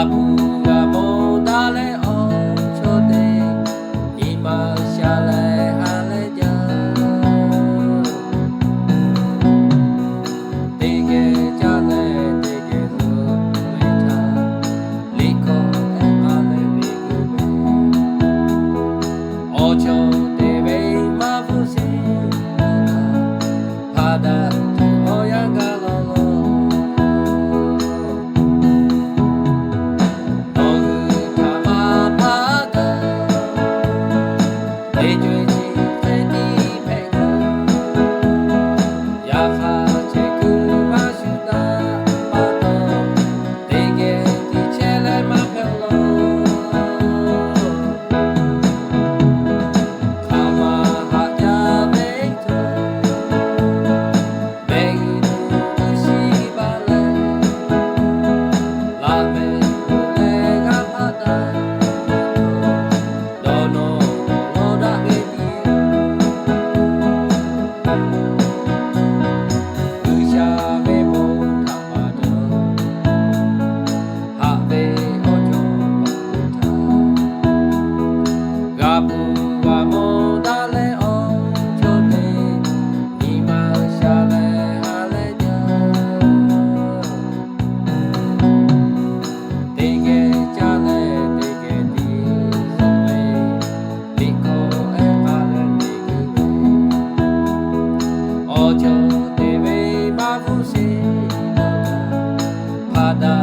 嘎布嘎木达嘞哦，秋的一马下来哈嘞家，这个家嘞这个是为他，离开哈嘞离个哦秋的为马夫些，怕的就哦呀嘎咯咯。Để chuyện gì thế đi về ya ha che ku ma shu da ba do để ge đi che lại ma phe lo kama ha ya ve to ve tu shi ba le la me le ga pa da do no Pada